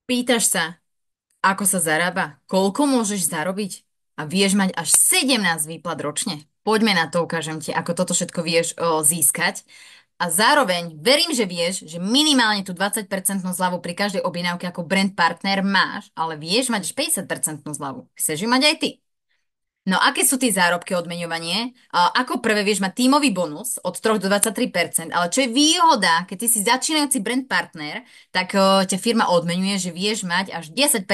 Pýtaš sa, ako sa zarába? Koľko môžeš zarobiť? A vieš mať až 17 výplat ročne? Poďme na to, ukážem ti, ako toto všetko vieš získať. A zároveň verím, že vieš, že minimálne tú 20% zľavu pri každej objednávke ako brand partner máš, ale vieš mať až 50% zľavu. Chceš ju mať aj ty? No aké sú tie zárobky odmeňovanie? Ako prvé vieš mať tímový bonus od 3 do 23%, ale čo je výhoda, keď ty si začínajúci brand partner, tak ťa firma odmenuje, že vieš mať až 10%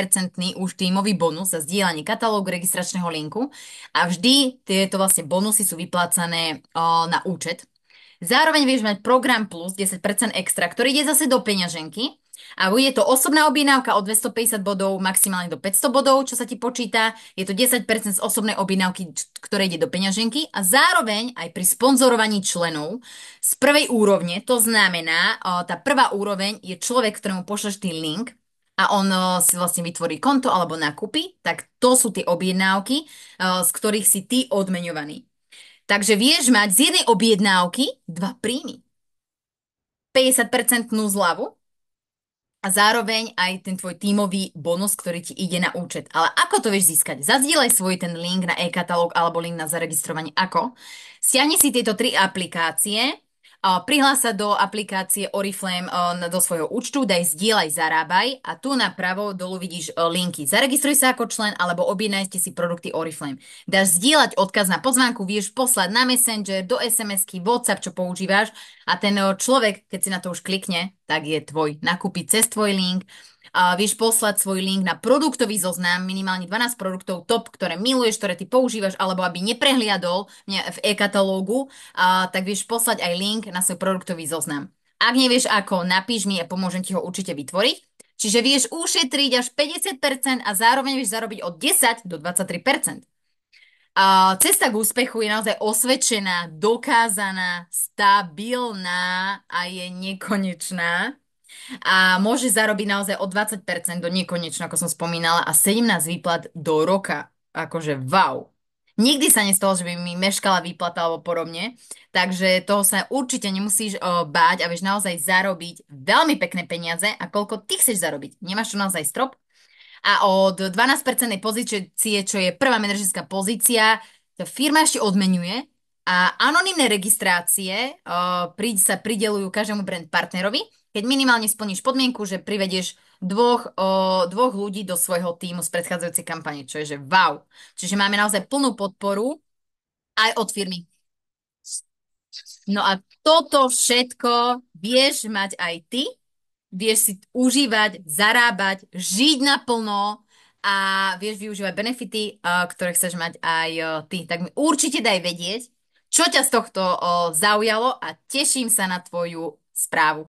už tímový bonus za zdieľanie katalógu registračného linku a vždy tieto vlastne bonusy sú vyplácané na účet. Zároveň vieš mať program plus 10% extra, ktorý ide zase do peňaženky a bude to osobná objednávka od 250 bodov maximálne do 500 bodov, čo sa ti počíta. Je to 10% z osobnej objednávky, ktoré ide do peňaženky a zároveň aj pri sponzorovaní členov z prvej úrovne, to znamená, tá prvá úroveň je človek, ktorému pošleš ty link a on si vlastne vytvorí konto alebo nakúpi, tak to sú tie objednávky, z ktorých si ty odmeňovaný. Takže vieš mať z jednej objednávky dva príjmy. 50% zľavu a zároveň aj ten tvoj tímový bonus, ktorý ti ide na účet. Ale ako to vieš získať? Zazdieľaj svoj ten link na e-katalóg alebo link na zaregistrovanie. Ako? Stiahni si tieto tri aplikácie, prihlás sa do aplikácie Oriflame do svojho účtu, daj zdieľaj, zarábaj a tu napravo dolu vidíš linky. Zaregistruj sa ako člen alebo objednajte si produkty Oriflame. Dáš zdieľať odkaz na pozvánku, vieš poslať na Messenger, do SMS-ky, WhatsApp, čo používaš a ten človek, keď si na to už klikne, tak je tvoj. Nakúpi cez tvoj link. A vieš poslať svoj link na produktový zoznam, minimálne 12 produktov top, ktoré miluješ, ktoré ty používaš, alebo aby neprehliadol v e-katalógu, tak vieš poslať aj link na svoj produktový zoznam. Ak nevieš ako, napíš mi a pomôžem ti ho určite vytvoriť. Čiže vieš ušetriť až 50% a zároveň vieš zarobiť od 10 do 23%. A cesta k úspechu je naozaj osvedčená, dokázaná, stabilná a je nekonečná. A môže zarobiť naozaj od 20% do nekonečno, ako som spomínala, a 17 výplat do roka. Akože wow. Nikdy sa nestalo, že by mi meškala výplata alebo podobne, takže toho sa určite nemusíš báť a vieš naozaj zarobiť veľmi pekné peniaze a koľko ty chceš zarobiť. Nemáš tu naozaj strop? A od 12% pozície, čo je prvá manažerská pozícia, tá firma ešte odmenuje a anonymné registrácie sa pridelujú každému brand partnerovi, keď minimálne splníš podmienku, že privedieš dvoch ľudí do svojho týmu z predchádzajúcej kampane, čo je že wow. Čiže máme naozaj plnú podporu aj od firmy. No a toto všetko vieš mať aj ty, vieš si užívať, zarábať, žiť naplno a vieš využívať benefity, ktoré chceš mať aj ty. Tak mi určite daj vedieť, čo ťa z tohto zaujalo a teším sa na tvoju správu.